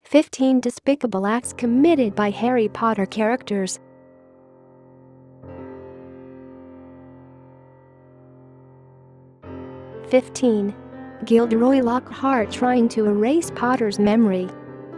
15 Despicable acts committed by Harry Potter characters. Gilderoy Lockhart trying to erase Potter's memory.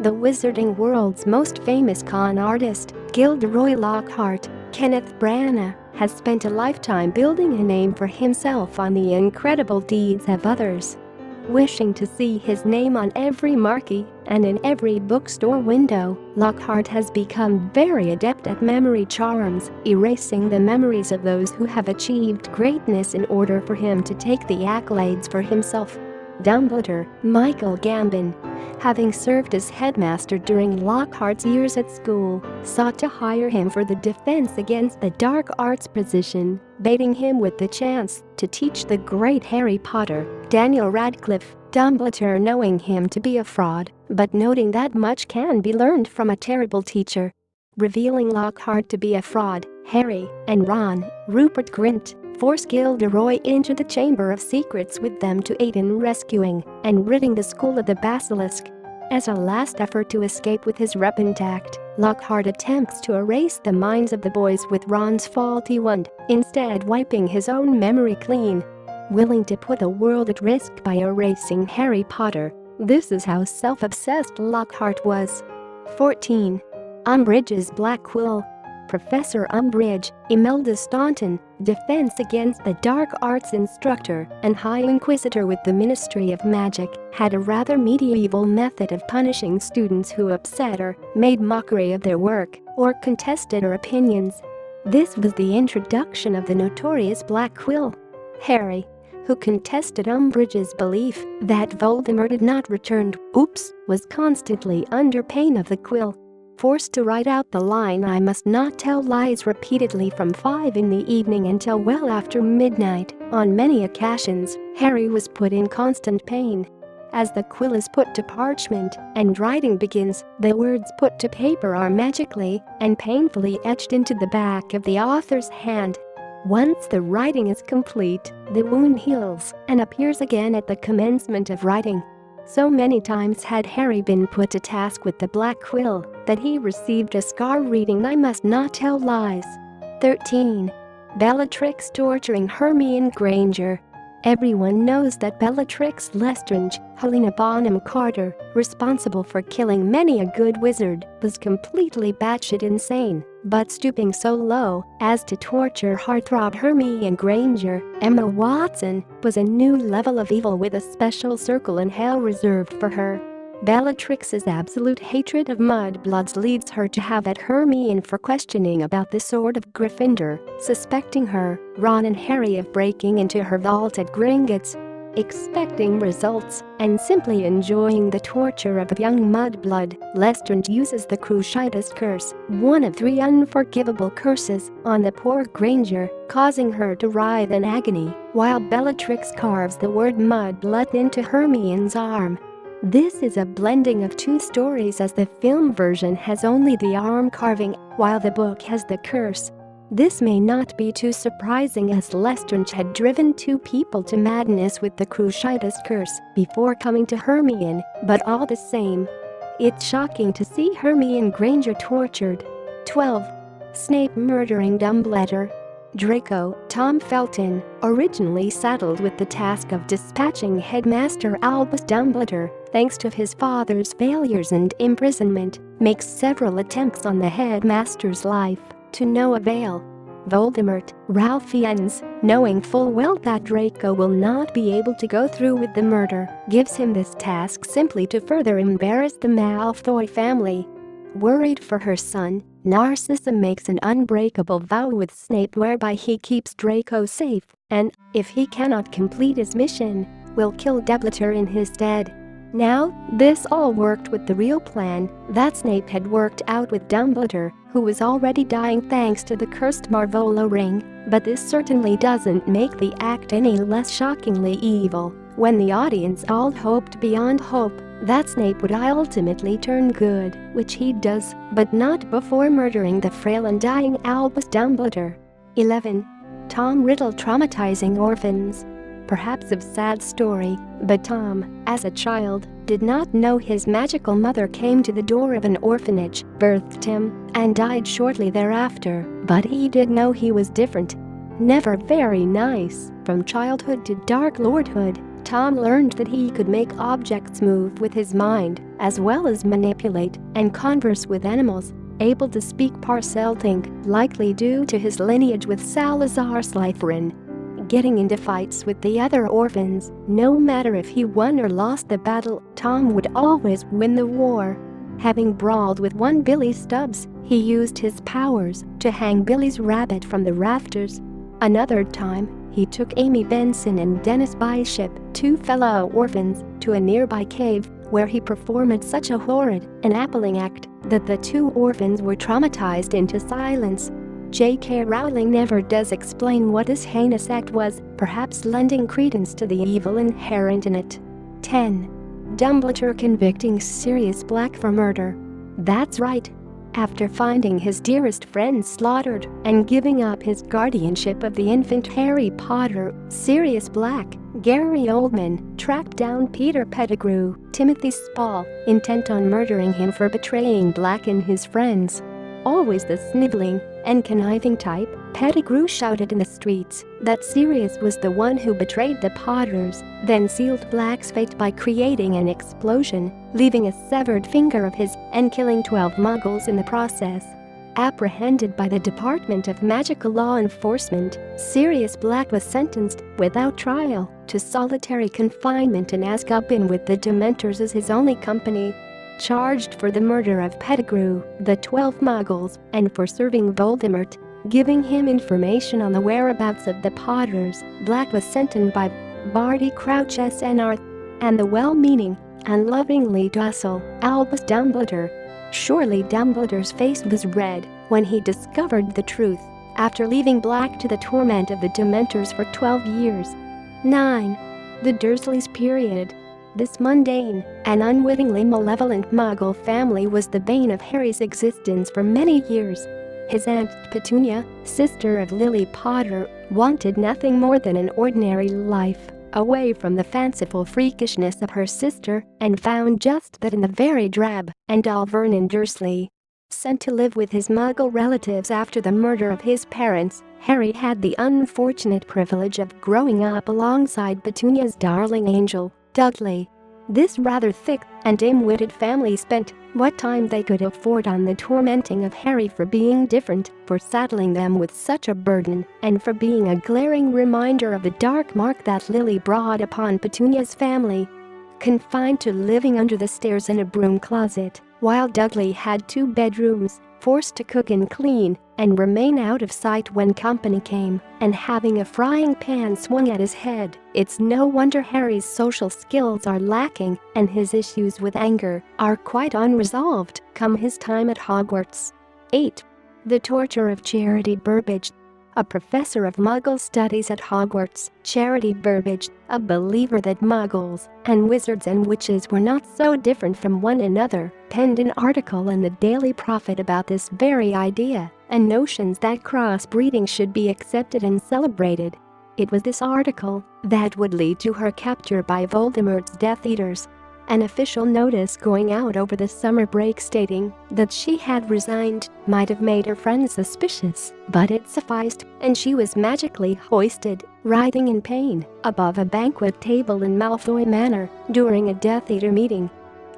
The wizarding world's most famous con artist, Gilderoy Lockhart, Kenneth Branagh, has spent a lifetime building a name for himself on the incredible deeds of others. Wishing to see his name on every marquee and in every bookstore window, Lockhart has become very adept at memory charms, erasing the memories of those who have achieved greatness in order for him to take the accolades for himself. Dumbledore, Michael Gambon, having served as headmaster during Lockhart's years at school, sought to hire him for the Defense Against the Dark Arts position, baiting him with the chance to teach the great Harry Potter. Daniel Radcliffe, Dumbledore knowing him to be a fraud, but noting that much can be learned from a terrible teacher. Revealing Lockhart to be a fraud, Harry and Ron, Rupert Grint, force Gilderoy into the Chamber of Secrets with them to aid in rescuing and ridding the school of the Basilisk. As a last effort to escape with his rep intact, Lockhart attempts to erase the minds of the boys with Ron's faulty wand, instead wiping his own memory clean. Willing to put the world at risk by erasing Harry Potter, this is how self-obsessed Lockhart was. 14. Umbridge's Black Quill. Professor Umbridge, Imelda Staunton, Defense Against the Dark Arts instructor and High Inquisitor with the Ministry of Magic, had a rather medieval method of punishing students who upset or made mockery of their work or contested her opinions. This was the introduction of the notorious Black Quill. Harry, who contested Umbridge's belief that Voldemort had not returned, was constantly under pain of the quill. Forced to write out the line "I must not tell lies" repeatedly from 5 in the evening until well after midnight, on many occasions, Harry was put in constant pain. As the quill is put to parchment and writing begins, the words put to paper are magically and painfully etched into the back of the author's hand. Once the writing is complete, the wound heals and appears again at the commencement of writing. So many times had Harry been put to task with the Black Quill that he received a scar reading "I must not tell lies." 13. Bellatrix torturing Hermione Granger. Everyone knows that Bellatrix Lestrange, Helena Bonham Carter, responsible for killing many a good wizard, was completely batshit insane, but stooping so low as to torture heartthrob Hermione Granger, Emma Watson, was a new level of evil with a special circle in hell reserved for her. Bellatrix's absolute hatred of mudbloods leads her to have at Hermione for questioning about the sword of Gryffindor, suspecting her, Ron and Harry of breaking into her vault at Gringotts, expecting results, and simply enjoying the torture of a young mudblood. Lestrange uses the Cruciatus curse, one of 3 unforgivable curses, on the poor Granger, causing her to writhe in agony, while Bellatrix carves the word mudblood into Hermione's arm. This is a blending of 2 stories, as the film version has only the arm carving, while the book has the curse. This may not be too surprising, as Lestrange had driven 2 people to madness with the Cruciatus curse before coming to Hermione, but all the same, it's shocking to see Hermione Granger tortured. 12. Snape murdering Dumbledore. Draco, Tom Felton, originally saddled with the task of dispatching Headmaster Albus Dumbledore, thanks to his father's failures and imprisonment, makes several attempts on the headmaster's life, to no avail. Voldemort, Ralph Fiennes, knowing full well that Draco will not be able to go through with the murder, gives him this task simply to further embarrass the Malfoy family. Worried for her son, Narcissa makes an unbreakable vow with Snape whereby he keeps Draco safe and, if he cannot complete his mission, will kill Dumbledore in his stead. Now, this all worked with the real plan that Snape had worked out with Dumbledore, who was already dying thanks to the cursed Marvolo ring, but this certainly doesn't make the act any less shockingly evil, when the audience all hoped beyond hope that Snape would ultimately turn good, which he does, but not before murdering the frail and dying Albus Dumbledore. 11. Tom Riddle traumatizing orphans. Perhaps a sad story, but Tom, as a child, did not know his magical mother came to the door of an orphanage, birthed him, and died shortly thereafter, but he did know he was different. Never very nice. From childhood to Dark Lordhood, Tom learned that he could make objects move with his mind, as well as manipulate and converse with animals, able to speak Parselting, likely due to his lineage with Salazar Slytherin. Getting into fights with the other orphans, no matter if he won or lost the battle, Tom would always win the war. Having brawled with one Billy Stubbs, he used his powers to hang Billy's rabbit from the rafters. Another time, he took Amy Benson and Dennis Bishop, two fellow orphans, to a nearby cave where he performed such a horrid and appalling act that the two orphans were traumatized into silence. J.K. Rowling never does explain what this heinous act was, perhaps lending credence to the evil inherent in it. 10. Dumbledore convicting Sirius Black for murder. That's right. After finding his dearest friend slaughtered and giving up his guardianship of the infant Harry Potter, Sirius Black, Gary Oldman, tracked down Peter Pettigrew, Timothy Spall, intent on murdering him for betraying Black and his friends. Always the sniveling and conniving type, Pettigrew shouted in the streets that Sirius was the one who betrayed the Potters, then sealed Black's fate by creating an explosion, leaving a severed finger of his and killing 12 muggles in the process. Apprehended by the Department of Magical Law Enforcement, Sirius Black was sentenced, without trial, to solitary confinement in Azkaban with the Dementors as his only company. Charged for the murder of Pettigrew, the 12 muggles, and for serving Voldemort, giving him information on the whereabouts of the Potters, Black was sentenced by Barty Crouch SNR and the well-meaning and lovingly docile Albus Dumbledore. Surely Dumbledore's face was red when he discovered the truth, after leaving Black to the torment of the Dementors for 12 years. 9. The Dursleys period. This mundane and unwittingly malevolent Muggle family was the bane of Harry's existence for many years. His Aunt Petunia, sister of Lily Potter, wanted nothing more than an ordinary life, away from the fanciful freakishness of her sister, and found just that in the very drab and dull Vernon Dursley. Sent to live with his Muggle relatives after the murder of his parents, Harry had the unfortunate privilege of growing up alongside Petunia's darling angel, Dudley. This rather thick and dim-witted family spent what time they could afford on the tormenting of Harry for being different, for saddling them with such a burden, and for being a glaring reminder of the dark mark that Lily brought upon Petunia's family. Confined to living under the stairs in a broom closet, while Dudley had 2 bedrooms, forced to cook and clean and remain out of sight when company came, and having a frying pan swung at his head, it's no wonder Harry's social skills are lacking and his issues with anger are quite unresolved come his time at Hogwarts. 8. The torture of Charity Burbage. A professor of Muggle studies at Hogwarts, Charity Burbage, a believer that Muggles and wizards and witches were not so different from one another, penned an article in the Daily Prophet about this very idea and notions that crossbreeding should be accepted and celebrated. It was this article that would lead to her capture by Voldemort's Death Eaters. An official notice going out over the summer break stating that she had resigned might have made her friends suspicious, but it sufficed, and she was magically hoisted, writhing in pain, above a banquet table in Malfoy Manor during a Death Eater meeting.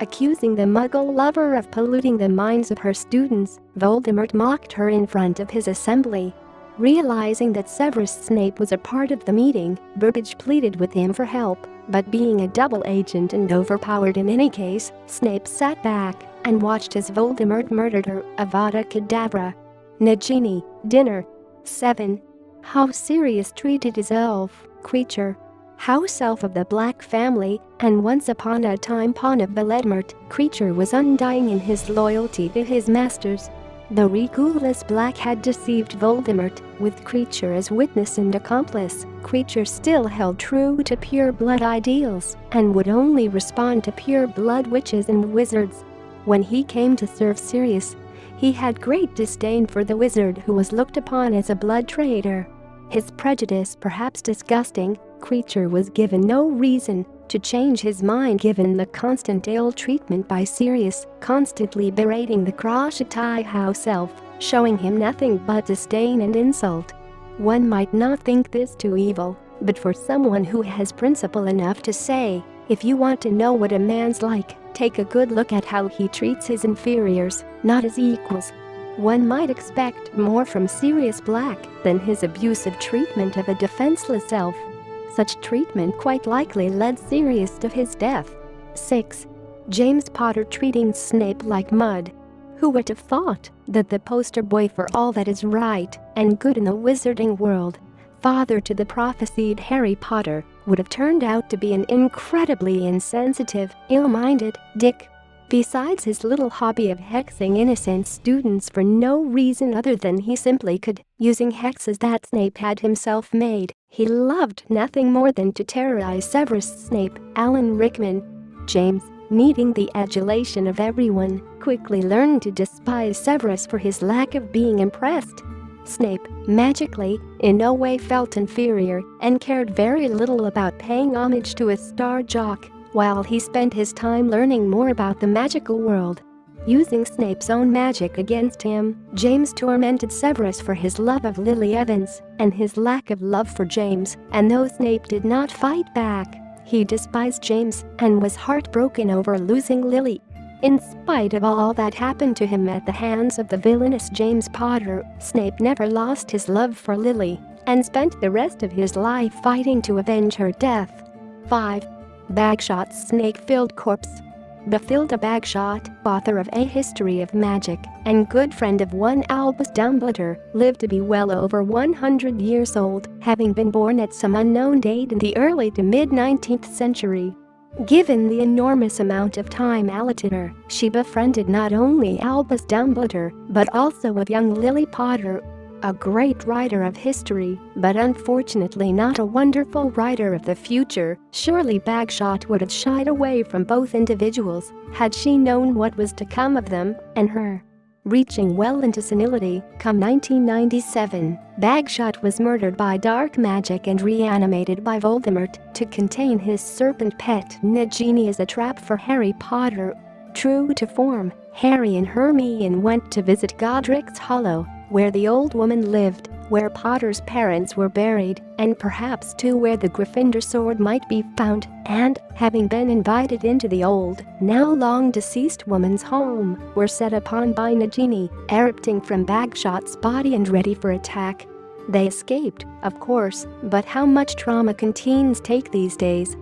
Accusing the Muggle lover of polluting the minds of her students, Voldemort mocked her in front of his assembly. Realizing that Severus Snape was a part of the meeting, Burbage pleaded with him for help, but being a double agent and overpowered in any case, Snape sat back and watched as Voldemort murdered her, Avada Kedavra. Nagini, dinner. 7. How Sirius treated his elf creature. House elf of the Black family, and once upon a time pawn of Voldemort, creature was undying in his loyalty to his masters. Though Regulus Black had deceived Voldemort, with Creature as witness and accomplice, Creature still held true to pure blood ideals and would only respond to pure blood witches and wizards. When he came to serve Sirius, he had great disdain for the wizard who was looked upon as a blood traitor. His prejudice, perhaps disgusting, creature was given no reason to change his mind given the constant ill treatment by Sirius, constantly berating the crotchety house elf, showing him nothing but disdain and insult. One might not think this too evil, but for someone who has principle enough to say, if you want to know what a man's like, take a good look at how he treats his inferiors, not his equals. One might expect more from Sirius Black than his abusive treatment of a defenseless elf. Such treatment quite likely led Sirius to his death. 6. James Potter treating Snape like mud. Who would have thought that the poster boy for all that is right and good in the wizarding world, father to the prophesied Harry Potter, would have turned out to be an incredibly insensitive, ill-minded dick. Besides his little hobby of hexing innocent students for no reason other than he simply could, using hexes that Snape had himself made, he loved nothing more than to terrorize Severus Snape, Alan Rickman. James, needing the adulation of everyone, quickly learned to despise Severus for his lack of being impressed. Snape, magically, in no way felt inferior and cared very little about paying homage to a star jock, while he spent his time learning more about the magical world. Using Snape's own magic against him, James tormented Severus for his love of Lily Evans and his lack of love for James, and though Snape did not fight back, he despised James and was heartbroken over losing Lily. In spite of all that happened to him at the hands of the villainous James Potter, Snape never lost his love for Lily and spent the rest of his life fighting to avenge her death. 5. Bagshot's snake-filled corpse. Bathilda Bagshot, author of A History of Magic and good friend of one Albus Dumbledore, lived to be well over 100 years old, having been born at some unknown date in the early to mid-19th century. Given the enormous amount of time allotted her, she befriended not only Albus Dumbledore, but also a young Lily Potter, a great writer of history, but unfortunately not a wonderful writer of the future. Surely Bagshot would have shied away from both individuals had she known what was to come of them and her. Reaching well into senility, come 1997, Bagshot was murdered by dark magic and reanimated by Voldemort to contain his serpent pet Nagini as a trap for Harry Potter. True to form, Harry and Hermione went to visit Godric's Hollow, where the old woman lived, where Potter's parents were buried, and perhaps too where the Gryffindor sword might be found, and, having been invited into the old, now long-deceased woman's home, were set upon by Nagini, erupting from Bagshot's body and ready for attack. They escaped, of course, but how much trauma can teens take these days?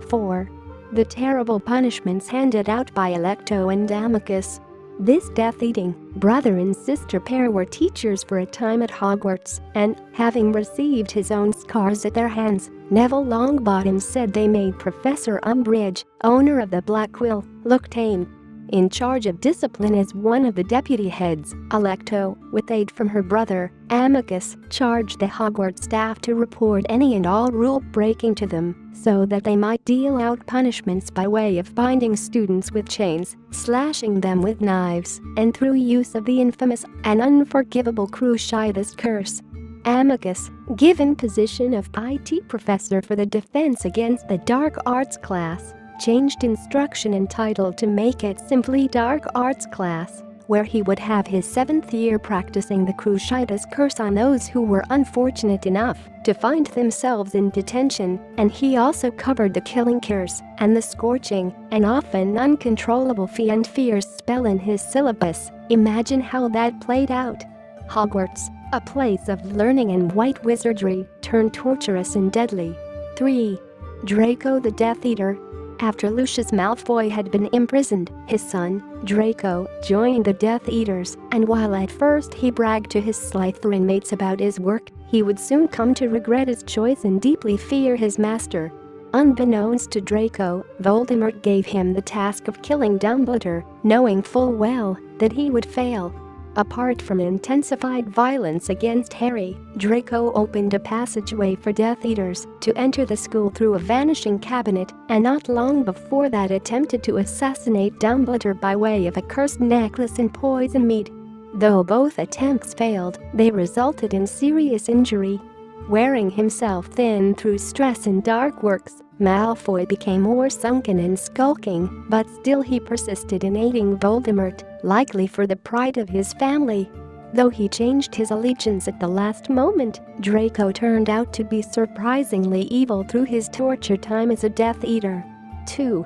4. The terrible punishments handed out by Alecto and Amicus. This death-eating brother and sister pair were teachers for a time at Hogwarts, and, having received his own scars at their hands, Neville Longbottom said they made Professor Umbridge, owner of the Black Quill, look tame. In charge of discipline as one of the deputy heads, Alecto, with aid from her brother, Amicus, charged the Hogwarts staff to report any and all rule-breaking to them, so that they might deal out punishments by way of binding students with chains, slashing them with knives, and through use of the infamous and unforgivable Cruciatus curse. Amicus, given position of IT professor for the Defense Against the Dark Arts class, changed instruction and title to make it simply Dark Arts class, where he would have his 7th year practicing the Cruciatus curse on those who were unfortunate enough to find themselves in detention, and he also covered the killing curse and the scorching and often uncontrollable and fierce spell in his syllabus. Imagine how that played out. Hogwarts, a place of learning and white wizardry, turned torturous and deadly. 3. Draco the Death Eater. After Lucius Malfoy had been imprisoned, his son, Draco, joined the Death Eaters, and while at first he bragged to his Slytherin mates about his work, he would soon come to regret his choice and deeply fear his master. Unbeknownst to Draco, Voldemort gave him the task of killing Dumbledore, knowing full well that he would fail. Apart from intensified violence against Harry, Draco opened a passageway for Death Eaters to enter the school through a vanishing cabinet, and not long before that attempted to assassinate Dumbledore by way of a cursed necklace and poison mead. Though both attempts failed, they resulted in serious injury. Wearing himself thin through stress and dark works, Malfoy became more sunken and skulking, but still he persisted in aiding Voldemort, likely for the pride of his family. Though he changed his allegiance at the last moment, Draco turned out to be surprisingly evil through his torture time as a Death Eater. 2.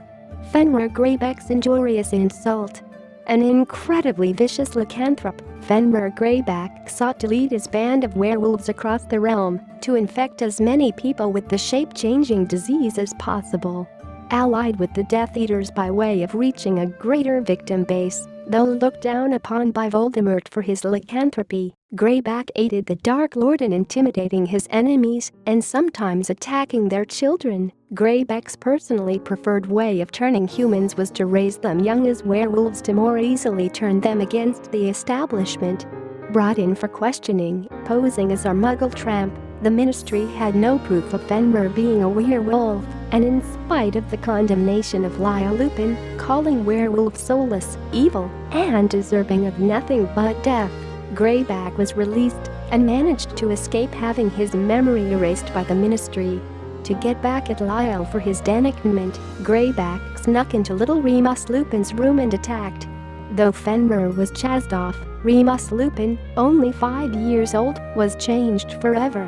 Fenrir Greyback's injurious insult. An incredibly vicious lycanthrope, Fenrir Greyback sought to lead his band of werewolves across the realm to infect as many people with the shape-changing disease as possible. Allied with the Death Eaters by way of reaching a greater victim base, though looked down upon by Voldemort for his lycanthropy, Greyback aided the Dark Lord in intimidating his enemies and sometimes attacking their children. Greyback's personally preferred way of turning humans was to raise them young as werewolves to more easily turn them against the establishment. Brought in for questioning, posing as a muggle tramp, the Ministry had no proof of Fenrir being a werewolf, and in spite of the condemnation of Lyle Lupin, calling werewolves soulless, evil, and deserving of nothing but death, Greyback was released and managed to escape having his memory erased by the Ministry. To get back at Lyle for his denouement, Greyback snuck into little Remus Lupin's room and attacked. Though Fenrir was chased off, Remus Lupin, only 5 years old, was changed forever.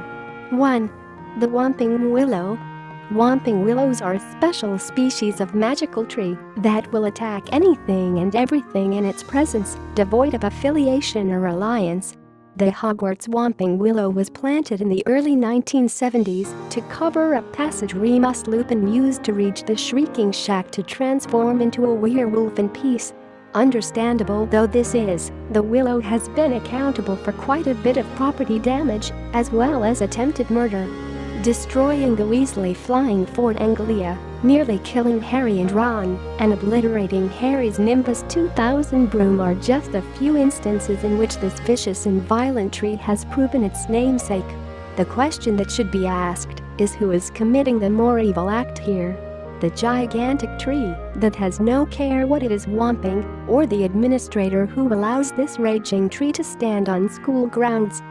1. The Whomping Willow. Whomping willows are a special species of magical tree that will attack anything and everything in its presence, devoid of affiliation or alliance. The Hogwarts Whomping Willow was planted in the early 1970s to cover a passage Remus Lupin used to reach the Shrieking Shack to transform into a werewolf in peace. Understandable though this is, the willow has been accountable for quite a bit of property damage, as well as attempted murder. Destroying the Weasley flying Fort Anglia, nearly killing Harry and Ron, and obliterating Harry's Nimbus 2000 broom are just a few instances in which this vicious and violent tree has proven its namesake. The question that should be asked is who is committing the more evil act here? The gigantic tree that has no care what it is whomping, or the administrator who allows this raging tree to stand on school grounds?